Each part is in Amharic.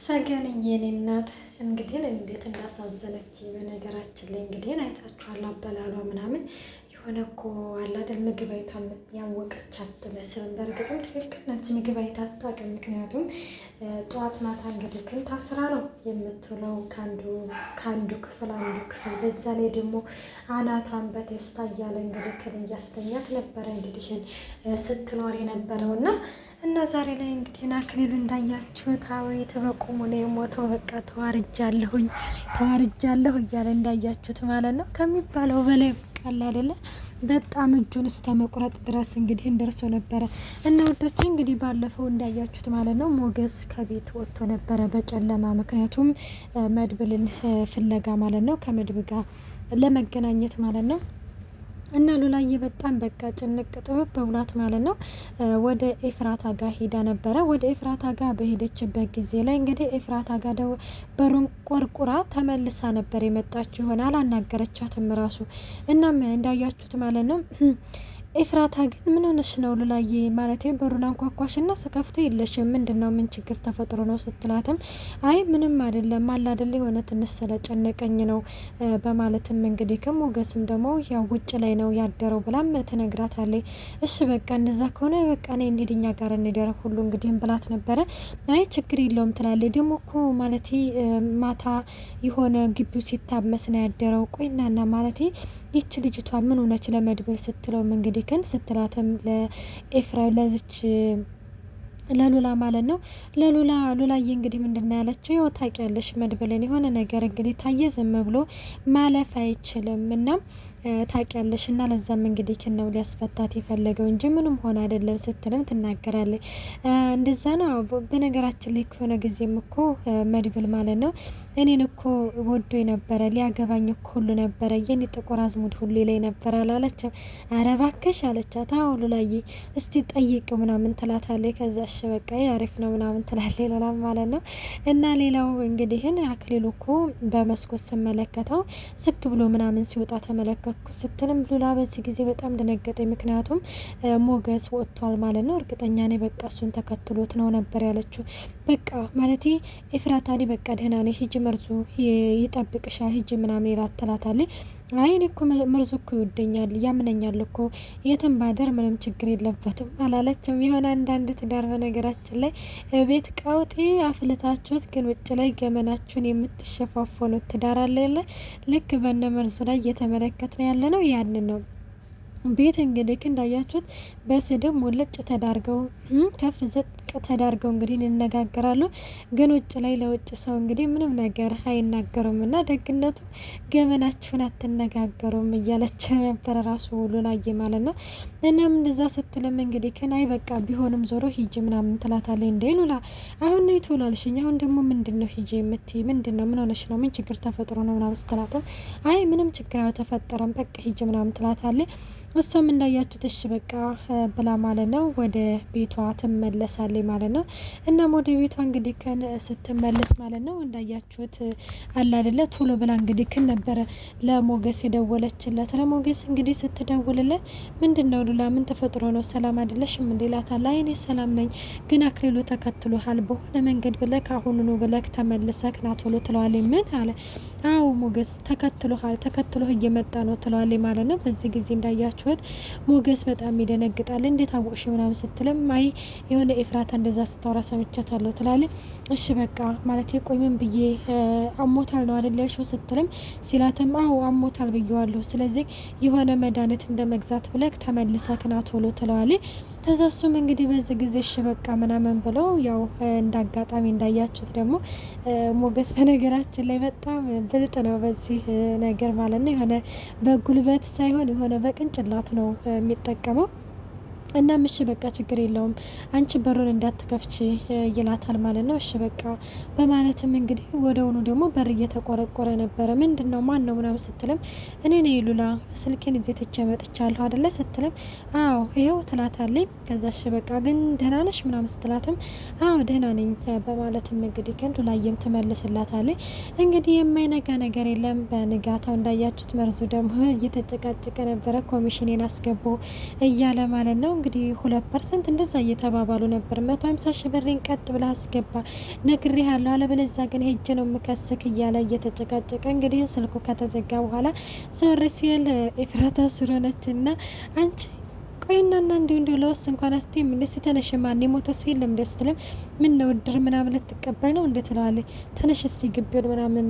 ሰገንዬ የኔ እናት እንግዲህ እንዴት እንዳሳዘነች በነገራችን ላይ እንግዲህ አይታችኋል። አበላሏ ምናምን የሆነ እኮ አለ አይደል ምግብ አይታ ያወቀች አትመስልም። በእርግጥም ትክክል ነች፣ ምግብ አይታ አታውቅም። ምክንያቱም ጠዋት ማታ እንግዲህ ክን ታስራ ነው የምትውለው ከአንዱ ክፍል አንዱ ክፍል። በዛ ላይ ደግሞ አናቷን በቴስታ እያለ እንግዲህ ክን እያስተኛት ነበረ እንግዲህ ስትኖር የነበረው እና ዛሬ ላይ እንግዲህ አክሊሉ እንዳያችሁት አቤት በቁሙ ነው የሞተው። በቃ ተዋርጃለሁ እያለ እንዳያችሁት ማለት ነው ከሚባለው በላይ ቃል አይደለ። በጣም እጁን እስከ መቁረጥ ድረስ እንግዲህ እንደርሶ ነበረ እና ወዶች እንግዲህ ባለፈው እንዳያችሁት ማለት ነው ሞገስ ከቤት ወጥቶ ነበረ በጨለማ። ምክንያቱም መድብልን ፍለጋ ማለት ነው ከመድብ ጋር ለመገናኘት ማለት ነው። እና ሉላዬ በጣም በቃ ጭንቅ ጥብብ በብሏት ማለት ነው ወደ ኤፍራታ ጋር ሄዳ ነበረ። ወደ ኤፍራታ ጋር በሄደችበት ጊዜ ላይ እንግዲህ ኤፍራታ ጋር በሩን ቆርቁራ ተመልሳ ነበር የመጣችው። ይሆን አላናገረቻትም ራሱ። እናም እንዳያችሁት ማለት ነው ኤፍራታ ግን ምን ሆነሽ ነው ሉላዬ? ማለት በሩን አንኳኳሽና ስከፍቶ የለሽም። ምንድነው? ምን ችግር ተፈጥሮ ነው ስትላትም አይ ምንም አይደለም አለ አይደል የሆነ ትንሽ ስለጨነቀኝ ነው በማለትም እንግዲህ ከሞገስም ደግሞ ያው ውጭ ላይ ነው ያደረው ብላም ትነግራታለች። እሺ በቃ እንደዛ ከሆነ በቃ እኔ እንሂድኛ ጋር እንደረ ሁሉ እንግዲህ ብላት ነበረ። አይ ችግር የለውም ትላለች። ደግሞ እኮ ማለት ማታ የሆነ ግቢው ሲታመስ ነው ያደረው። ቆይናና ማለት ይች ልጅቷ ምን ሆነች ለመድብል ስትለውም እንግዲህ ግን ስትላተም ለኤፍራም ለዚች ለሉላ ማለት ነው ሉላዬ እንግዲህ ምንድነው ያለችው? ያው ታውቂያለሽ መድብልን የሆነ ነገር እንግዲህ ታየ ዝም ብሎ ማለፍ አይችልም እና ታውቂያለሽ እና ለዛም እንግዲህ ከነው ሊያስፈታት የፈለገው እንጂ ምንም ሆነ አይደለም ስትልም ትናገራለች። እንደዛ ነው። በነገራችን ላይ ከሆነ ጊዜም እኮ መድብል ማለት ነው እኔን እኮ ወዶ ነበረ ሊያገባኝ እኮ ሁሉ ነበረ የኔ ጥቁር አዝሙድ ሁሉ ላይ ነበር አላለችም? ኧረ እባክሽ አለቻት። አዎ ሉላዬ እስቲ ጠይቂው ምናምን ትላታለች። ከዛ እሺ በቃ አሪፍ ነው ምናምን ትላለች ሉላ ማለት ነው። እና ሌላው እንግዲህ አክሊሉ እኮ በመስኮት ስመለከተው ዝግ ብሎ ምናምን ሲወጣ ተመለከቱ ስትልም ሉላ በዚህ ጊዜ በጣም ደነገጠኝ። ምክንያቱም ሞገስ ወጥቷል ማለት ነው። እርግጠኛ ነኝ በቃ እሱን ተከትሎት ነው ነበር ያለችው። በቃ ማለት ኤፍራታኒ በቃ ደህና ነኝ ሂጂ መርዙ ይጠብቅሻል ሂጂ ምናምን ይላተላታለች። አይ እኔ እኮ መርዙ እኮ ይወደኛል ያምነኛል እኮ የትም ባደር ምንም ችግር የለበትም አላለችም። የሆነ አንዳንድ ትዳር በነገራችን ላይ ቤት ቀውጤ አፍልታችሁት ግን ውጭ ላይ ገመናችሁን የምትሸፋፈኑት ትዳር አለ የለ። ልክ በነ መርዙ ላይ እየተመለከት ነው ያለ ነው። ያንን ነው ቤት እንግዲህ እንዳያችሁት በስድብ ሙልጭ ተዳርገው ከፍ ዝቅ ተዳርገው እንግዲህ ይነጋገራሉ። ግን ውጭ ላይ ለውጭ ሰው እንግዲህ ምንም ነገር አይናገሩም እና ደግነቱ ገመናችሁን አትነጋገሩም እያለች ነበር ራሱ ሉላዬ ማለት ነው። እናም እንደዛ ስትልም እንግዲህ ከናይ በቃ ቢሆንም ዞሮ ሂጂ ምናምን ትላታለች። እንዴ ሉላ አሁን ነው ትውላልሽኝ አሁን ደግሞ ምንድነው ሂጂ የምትይ ምንድነው? ምን ሆነሽ ነው? ምን ችግር ተፈጥሮ ነው ምናምን ስትላትም አይ ምንም ችግር አልተፈጠረም በቃ ሂጂ ምናምን ትላታለች። እሷም እንዳያችሁት እሺ በቃ ብላ ማለት ነው ወደ ቤቷ ትመለሳለች ማለት ነው። እናም ወደ ቤቷ እንግዲህ ከን ስትመለስ ማለት ነው እንዳያችሁት አለ አይደለ ቶሎ ብላ እንግዲህ ከን ነበረ ለሞገስ የደወለችለት። ለሞገስ እንግዲህ ስትደውልለት ምንድነው ሉላ ምን ተፈጥሮ ነው ሰላም አይደለሽም እንዴ ይላታል። አይ እኔ ሰላም ነኝ ግን አክሊሉ ተከትሎሃል በሆነ መንገድ ብለክ አሁኑኑ ብለክ ተመልሰክ ና ቶሎ ትለዋለች። ምን አለ? አዎ ሞገስ ተከትሎህ እየመጣ ነው ትለዋለች ማለት ነው። በዚህ ጊዜ እንዳያችሁት ሞገስ በጣም ይደነግጣል። እንዴት አወቅሽ ምናምን ስትልም አይ የሆነ ኤፍራታ እንደዛ ስታወራ ሰምቻታለሁ ትላለች። እሺ በቃ ማለት ቆይ ምን ብዬ አሞታል ነው አይደል ያልሽው ስትልም ሲላትም አዎ አሞታል ብዬዋለሁ ስለዚህ የሆነ መድኃኒት እንደመግዛት ብለክ ተመልሰክ ና ቶሎ ትለዋለች። ተዛሱም እንግዲህ በዚህ ጊዜ እሺ በቃ ምናምን ብለው ያው እንዳጋጣሚ እንዳያችሁት ደግሞ ሞገስ በነገራችን ላይ በጣም ብልጥ ነው በዚህ ነገር ማለት ነው። የሆነ በጉልበት ሳይሆን የሆነ በቅንጭላት ነው የሚጠቀመው። እና እሺ በቃ ችግር የለውም አንቺ በሩን እንዳትከፍቺ ይላታል ማለት ነው። እሺ በቃ በማለትም እንግዲህ ወደውኑ ደግሞ በር እየተቆረቆረ ነበረ። ምንድነው ማን ነው ምናምን ስትልም እኔ ነኝ ሉላ ስልኬን እዚህ ትቼ መጥቻለሁ አይደለ ስትልም አዎ ይሄው ትላታለች። ከዛ እሺ በቃ ግን ደህና ነሽ ምናምን ስትላትም አዎ ደህና ነኝ በማለትም እንግዲህ ግን ሉላዬም ትመልስላታለች። እንግዲህ የማይነጋ ነገር የለም። በንጋታው እንዳያችሁት መርዙ ደግሞ እየተጨቃጨቀ ነበረ ኮሚሽኔን አስገባው እያለ ማለት ነው። እንግዲህ 2% እንደዛ እየተባባሉ ነበር። 150 ሺህ ብሬን ቀጥ ብላ አስገባ ነግሬሃለሁ፣ አለበለዚያ ግን ሄጄ ነው የምከስክ እያለ እየተጨቃጨቀ እንግዲህ ስልኩ ከተዘጋ በኋላ ዞር ሲል ኤፍራታ ስር ሆነችና አንቺ ቆይናና እንዲሁ ለውስ እንኳን አስቴም እንደስ ተነሽ፣ ማን የሞተ ሰው የለም ደስ ትለም ምን ነው ድር ምናምን ልትቀበል ነው እንዴት ትላለች። ተነሽ እስኪ ግቢውን ምናምን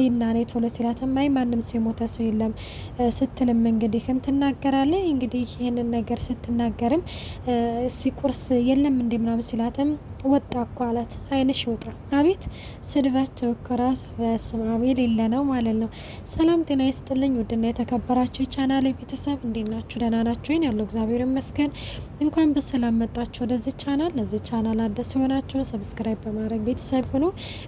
እና ነው ቶሎ ሲላት ማይ ማንም ሰው የሞተ ሰው የለም ስትልም እንግዲህ ትናገራለች። እንግዲህ ይሄንን ነገር ስትናገርም ሲቁርስ የለም እንዴ ምናምን ሲላትም ወጣ እኮ አላት። አይንሽ ወጣ። አቤት ስድባቸው እኮ ራሱ በስማም የሌለ ነው ማለት ነው። ሰላም ጤና ይስጥልኝ ውድና የተከበራችሁ የቻናሌ ቤተሰብ እንዴት ናችሁ? ደህና ናችሁ? ይን ያለው እግዚአብሔር ይመስገን። እንኳን በሰላም መጣችሁ ወደዚህ ቻናል። ለዚህ ቻናል አዲስ የሆናችሁ ሰብስክራይብ በማድረግ ቤተሰብ ሁኑ።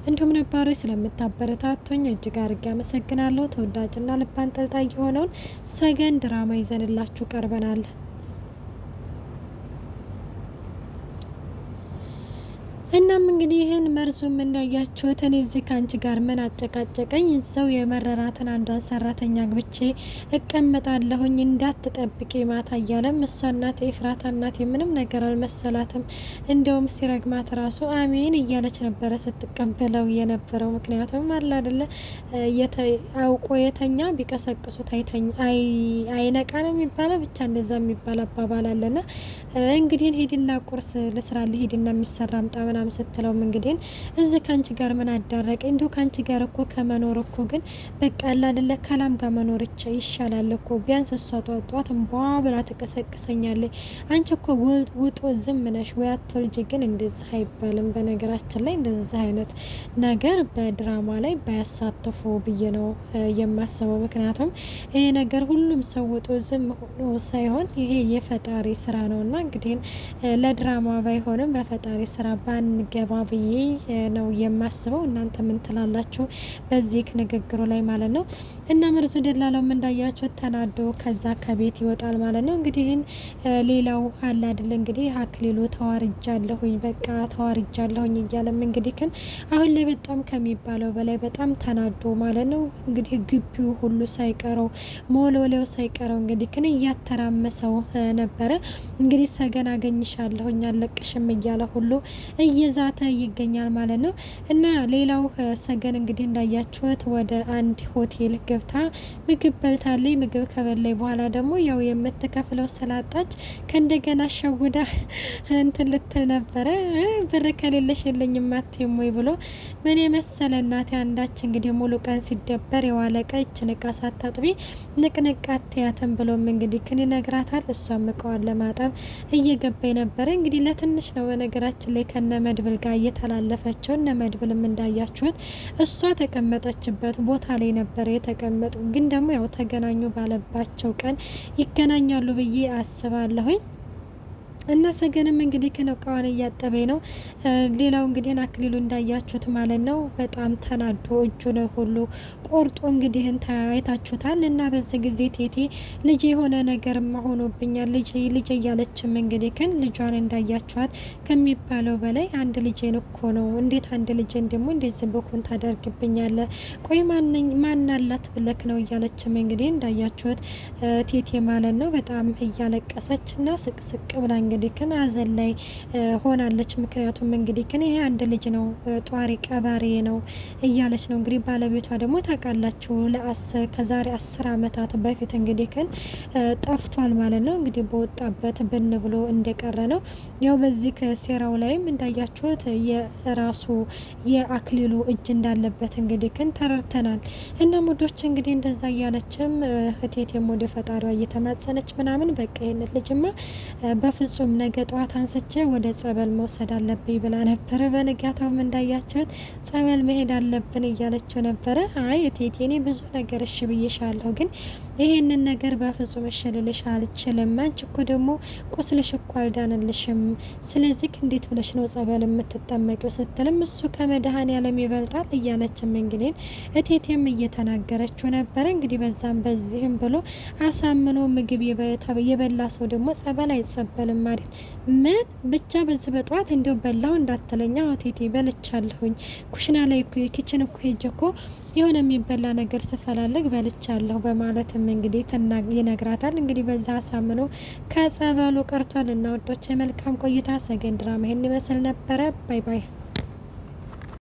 እንዲሁም ነባሮች ስለምታበረታቱኝ እጅግ አድርጌ አመሰግናለሁ። ተወዳጅና ልብ አንጠልጣይ የሆነውን ሰገን ድራማ ይዘንላችሁ ቀርበናል። እናም እንግዲህ ይህን መርዙም እንዳያችሁት እኔ እዚህ ከአንቺ ጋር ምን አጨቃጨቀኝ? ሰው የመረራትን አንዷን ሰራተኛ ግብቼ እቀመጣለሁኝ እንዳትጠብቂ ማታ እያለም እሷ እናት ኤፍራታ እናት ምንም ነገር አልመሰላትም። እንዲያውም ሲረግማት ራሱ አሜን እያለች ነበረ ስትቀበለው የነበረው። ምክንያቱም አለ አይደለ አውቆ የተኛ ቢቀሰቅሱት አይነቃ ነው የሚባለው። ብቻ እንደዛ የሚባል አባባል አለና እንግዲህ ሂድና ቁርስ ልስራል ሂድና የሚሰራ አምጣ ምናምን ስትለውም እንግዲህ እዚህ ካንቺ ጋር ምን አዳረቀ? እንዲሁ ካንቺ ጋር እኮ ከመኖር እኮ ግን በቃ አይደለ ከላም ጋር መኖር ይሻላል እኮ ቢያንስ እሷ ጧጧት እንቧ ብላ ትቀሰቅሰኛለች። አንቺ እኮ ውጦ ዝም ነሽ ወይ አትወልጂ። ግን እንደዚህ አይባልም። በነገራችን ላይ እንደዚህ አይነት ነገር በድራማ ላይ ባያሳተፉ ብዬ ነው የማስበው። ምክንያቱም ይሄ ነገር ሁሉም ሰው ውጦ ዝም ሆኖ ሳይሆን ይሄ የፈጣሪ ስራ ነውና እንግዲህ ለድራማ ባይሆንም በፈጣሪ ስራ ባንገባ ብዬ ነው የማስበው። እናንተ ምን ትላላችሁ በዚህ ንግግሩ ላይ ማለት ነው? እና መርዙ ደላላውም እንዳያችሁ ተናዶ ከዛ ከቤት ይወጣል ማለት ነው። እንግዲህ ሌላው አለ አይደል እንግዲህ አክሊሉ ተዋርጃለሁኝ በቃ ተዋርጃለሁኝ እያለም እንግዲህ ግን አሁን ላይ በጣም ከሚባለው በላይ በጣም ተናዶ ማለት ነው። እንግዲህ ግቢው ሁሉ ሳይቀረው ሞሎሌው ሳይቀረው እንግዲህ ግን እያተራመሰው ነበረ። እንግዲህ ሰገን አገኝሻለሁኝ አለቅሽም እያለ ሁሉ እየዛተ ይገኛል ማለት ነው። እና ሌላው ሰገን እንግዲህ እንዳያችሁት ወደ አንድ ሆቴል ገብታ ምግብ በልታለች። ምግብ ከበላይ በኋላ ደግሞ ያው የምትከፍለው ስላጣች ከእንደገና ሸውዳ እንትን ልትል ነበረ። ብር ከሌለሽ የለኝም አትይም ወይ ብሎ ምን የመሰለ እናቴ አንዳች እንግዲህ ሙሉ ቀን ሲደበር የዋለ ቀን እቃ ሳታጥቢ ንቅንቅ አትያትም ብሎም እንግዲህ ክን ይነግራታል። እሷም እቃዋን ለማጠብ እየገባኝ ነበረ። እንግዲህ ለትንሽ ነው በነገራችን ላይ ከነ መድብል ጋር እየተላለፈችው። እነ መድብልም እንዳያችሁት እሷ ተቀመጠችበት ቦታ ላይ ነበረ የተቀመጡ። ግን ደግሞ ያው ተገናኙ ባለባቸው ቀን ይገናኛሉ ብዬ አስባለሁኝ። እና ሰገንም እንግዲህ ከነቃዋን እያጠበኝ ነው። ሌላው እንግዲህ አክሊሉ እንዳያችሁት ማለት ነው በጣም ተናዶ እጁን ሁሉ ቆርጦ እንግዲህ ታይታችሁታል። እና በዚህ ጊዜ ቴቴ ልጅ የሆነ ነገር ሆኖብኛል ልጅ እያለችም እንግዲህ ግን ልጇን እንዳያችኋት ከሚባለው በላይ አንድ ልጄን እኮ ነው እንዴት አንድ ልጄን ደግሞ እንደዚህ በኩን ታደርግብኛለ? ቆይ ማናላት ብለክ ነው እያለችም እንግዲህ እንዳያችሁት ቴቴ ማለት ነው በጣም እያለቀሰች እና ስቅስቅ ብላ እንግዲህ ግን አዘን ላይ ሆናለች። ምክንያቱም እንግዲህ ግን ይሄ አንድ ልጅ ነው ጧሪ ቀባሪ ነው እያለች ነው። እንግዲህ ባለቤቷ ደግሞ ታውቃላችሁ ከዛሬ 10 ዓመታት በፊት እንግዲህ ግን ጠፍቷል ማለት ነው። እንግዲህ በወጣበት ብን ብሎ እንደቀረ ነው። ያው በዚህ ከሴራው ላይም እንዳያችሁት የራሱ የአክሊሉ እጅ እንዳለበት እንግዲህ ግን ተረድተናል። እና ሙዶች እንግዲህ እንደዛ እያለችም እቴቴም ወደ ፈጣሪዋ እየተማጸነች ምናምን በቃ ይሄን ልጅማ በፍጹም ነገ ጠዋት አንስቼ ወደ ጸበል መውሰድ አለብኝ ብላ ነበረ። በንጋታውም እንዳያችሁት ጸበል መሄድ አለብን እያለችው ነበረ። አይ እቴቴ እኔ ብዙ ነገር እሺ ብዬሻለሁ፣ ግን ይሄንን ነገር በፍጹም እሺ ልልሽ አልችልም። አንቺ እኮ ደግሞ ቁስልሽ እኮ አልዳንልሽም። ስለዚህ እንዴት ብለሽ ነው ጸበል የምትጠመቂው ስትልም እሱ ከመድኃኔዓለም ይበልጣል እያለችም እንግዲህ እቴቴም እየተናገረችው ነበረ። እንግዲህ በዛም በዚህም ብሎ አሳምኖ ምግብ የበላ ሰው ደግሞ ጸበል አይጸበልም አይደል? ምን ብቻ በዚህ በጠዋት እንዲው በላው እንዳትለኛ ሆቴቴ በልቻለሁኝ። ኩሽና ላይ እኮ ኪችን እኮ ሄጄ እኮ የሆነ የሚበላ ነገር ስፈላለግ በልቻለሁ በማለትም እንግዲህ ይነግራታል። እንግዲህ በዛ አሳምኖ ከጸበሉ ቀርቷል። እና ወዶች መልካም ቆይታ። ሰገን ድራማ ይሄን ይመስል ነበረ። ባይ ባይ።